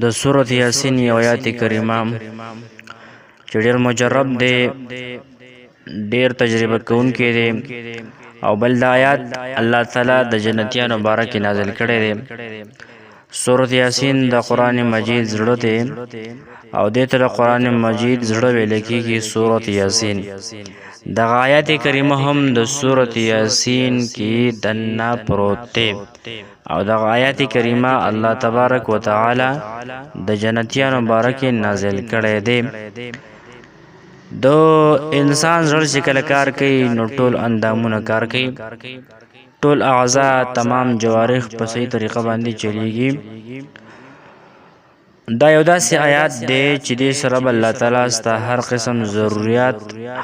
د سورۃ یاسین یو آیات کریمه چې ډېر مجرب دی، ډېر تجربه کوونکی دی، او بل د آیات الله تعالی د جنتیانو باره کې نازل کړی دی. سورۃ یاسین د قرآن مجید زړه دی او دې ته د قرآن مجید زړه ویل کېږي سورۃ یاسین. دغه آیات کریمه هم د سورۃ یاسین کې دننه پروت دی او دغه آیات کریمه الله تبارک وتعالی د جنتیانو باره کې نازل کړی دی. د انسان زړه چې کله کار کوي نو ټول اندامونه کار کوي، ټول اعضا تمام جوارح په صحیح طریقه باندې چلیږي. دا یو داسې آیات دی چې دې سره به الله تعالی ستا هر قسم ضرورت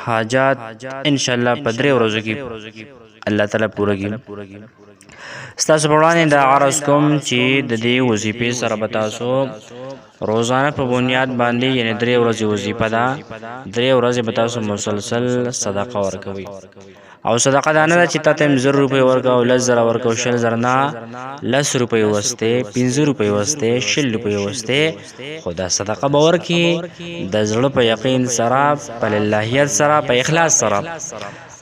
حاجات انشاءالله په 3 ورځو کې الله تعالی پوره کړي. ستاسو په وړاندې دا عرض کوم چې د دې وظیفې سره به تاسو روزانه په بنیاد باندې یعنی 3 ورځې وظیفه ده، 3 ورځې به تاسو مسلسل صدقه ورکوئ. او صدقه دا نه ده چې تا ته 1000 روپۍ ورکوه، 10,000 ورکوه، 20,000 نه، 10 روپۍ وستې، 15 روپۍ وستې، 20 روپۍ وستې، خو دا صدقه به ورکړي د زړه په یقین سره، په للهیت سره، په اخلاص سره.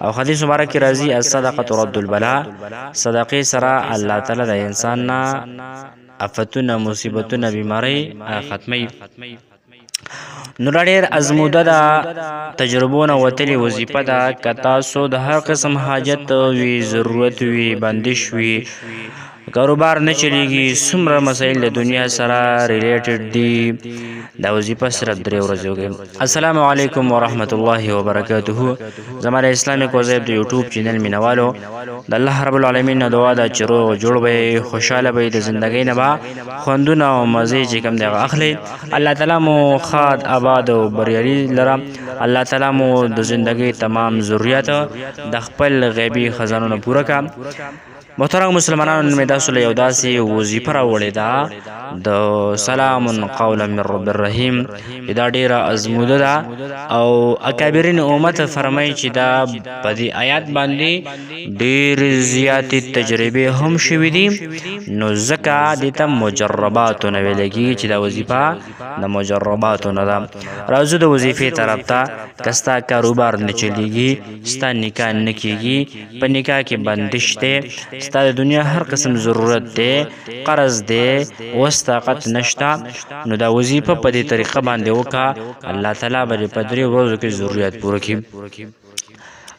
او حدیث مبارک کې راځي الصدقه ترد البلاء، صدقې سره الله تعالی د انسان نه آفتونه، مصیبتونه، بیماری ختمي. نو ډېر ازموده ده، تجربونه وتلې وظیفه ده. که تاسو د هر قسم حاجت وي، ضرورت وي، بندش وي، کاروبار نه چلیږي، څومره مسایل د دنیا سره ریلیټډ دي، دا وظیفه صرف 3 ورځې وکړئ. السلام علیکم ورحمت الله وبرکاته. زما د اسلامي کوزیب د یوټیوب چینل مینوالو، د الله رب العالمین نه دعا ده چې روغ جوړ به، خوشحاله به، د زندګۍ نه به خوندونه او مزې چې کوم دغه اخلي. الله تعالی مو خاد آباد او بریالي لره. الله تعالی مو د زندګۍ تمام ضرورت د خپل غیبي خزانونو پوره کړه. محترم مسلمانانو، مې تاسو له یو داسې وظیفه راوړې ده د سلام قولا من رب الرحیم. دا ډېره ازموده ده او اکابرین امت فرمایي چې دا په دې آیات باندې ډېرې زیاتې تجربې هم شوي دي، نو ځکه دې ته مجرباتو نه ویل کېږي چې دا وظیفه د مجرباتو نه ده. راځو د وظیفې طرف ته. که ستا کاروبار نه چلیږي، ستا نکاح نه کېږي، په نکاح کې بندش دی، ستا د دنیا هر قسم ضرورت دی، قرض دی، اوس طاقت نشته، نو دا وظیفه په دې طریقه باندې وکړه، الله تعالی به په 3 ورځو کې ضرورت پوره کړي.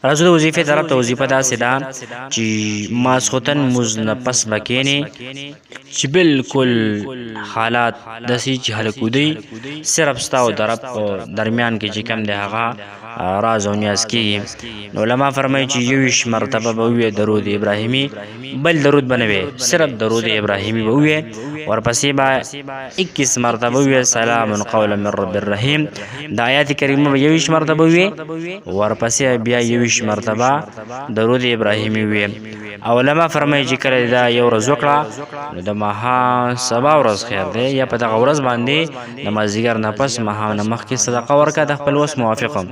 راځو د وظیفې طرف ته. وظیفه داسې ده چې ماسخوتن مونځ نه پس به کښېنې چې بلکل حالات داسې چې هلکودي صرف ستا او د رب په درمیان کې چې کوم دی هغه راز او نیاز کېږي. نو علما فرمایي چې 21 مرتبه به ووایې درود ابراهیمي، بل درود به نه وي، صرف درود ابراهیمي به ووایې. ورپسې به 21 مرتبه ووایې سلام قولا من رب الرحیم. د آیات کریمه به 21 مرتبه ووایې، ورپسې بیا 21 مرتبه درود ابراهیمي ووایې. او علما فرمایي چې کله دا یو ورځ وکړه نو د ماښام سبا ورځ خیر دی، یا په دغه ورځ باندې د مازدیګر نه پس ماښام نه مخکې صدقه ورکړه د خپل وس موافقه.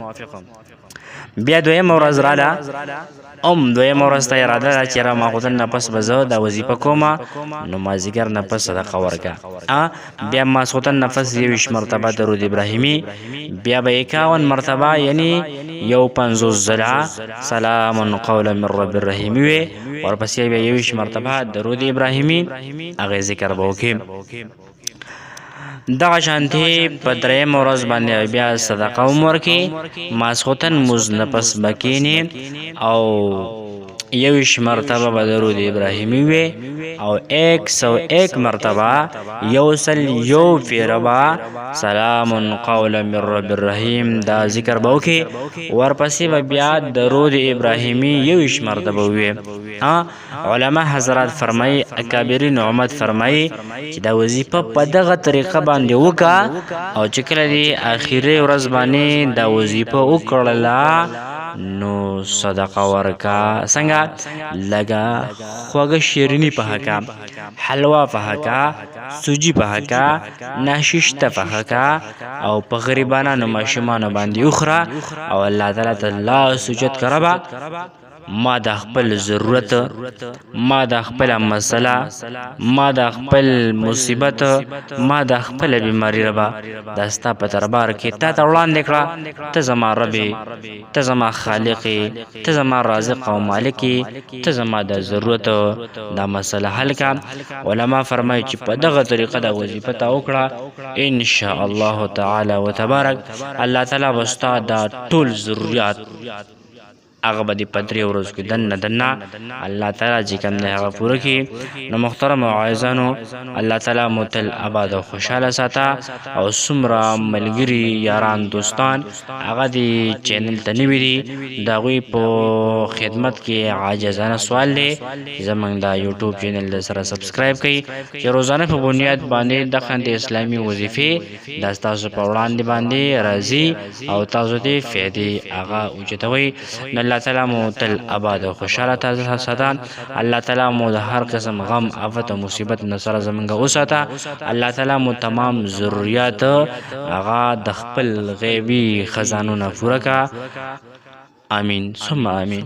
بیا دویمه ورځ راله، دویمه ورځ ته اراده ده چې ماخوتن نه پس به زه دا وظیفه کومه، نو مازدیګر نه پس صدقه ورکړه. بیا ماسخوتن نه پس 21 مرتبه درود ابراهیمي، بیا به 51 مرتبه یعنی 50 ځله سلام قولا من رب الرحیم وي. ورپسې بیا 21 مرتبه درود ابراهیمي هغې ذکر به وکړي. دغه شانتې په 3 ورځ باندې بیا صدقه هم ورکړي، ماسخوتن مونځ نه پس به کښېنې او 21 مرتبه به درود ابراهیمي وي او 101 مرتبه یو پیره به سلام قولا من رب الرحیم دا ذکر به وکړي. ورپسې به بیا درود ابراهیمي 21 مرتبه وي. علما حضرات فرمایي، اکابرین امت فرمایي چې دا وظیفه په دغه طریقه باندې وکړه او چې کله دې آخري ورځ باندې دا وظیفه وکړله نو صدقه ورکا. څنګه؟ لګه خوږه شیریني په حکا، حلوا په حکا، سوجي په حکا، ناششته په حکا او په غریبانو ماشومانو باندې وخوره او الله تعالی ته لاس اوچت کړه ما د خپل ضرورت، ما د خپل مسله، ما د خپل مصیبت، ما د خپل بیماری ربا دا ستا په دربار کې تا ته وړاندې کړه. ته زما ربې، ته زما خالقې، ته زما رازق او مالکې، ته زما د ضرورت دا مسله حل کړه. علما فرمایي چې په دغه طریقه دا وظیفه تا وکړه ان شاء الله تعالی وتبارک الله تعالی به ستا دا ټول ضرورت هغه به دې په 3 ورځو کې دننه الله تعالی چې کوم دی هغه پوره کړي. نو محترم عزیزانو، الله تعالی مو تل اباد او خوشحاله ساته. او څومره ملګري یاران دوستان هغه دې چینل ته نوي دي د هغوی په خدمت کې عاجزانه سوال دی زموږ دا یوټیوب چینل د سره سبسکرایب کړئ چې روزانه په بنیاد باندې دغه د اسلامي وظیفې دا ستاسو په وړاندې باندې راځي او تاسو دې فایدې هغه اوچتوئ. الله تعالی مو تل آباد او خوشحاله تازه ساته. الله تعالی مو د هر قسم غم آفت او مصیبت نه سره زمونږ وساته. الله تعالی مو تمام ضرورت هغه د خپل غیبی خزانو نه پوره کا. آمین ثم آمین.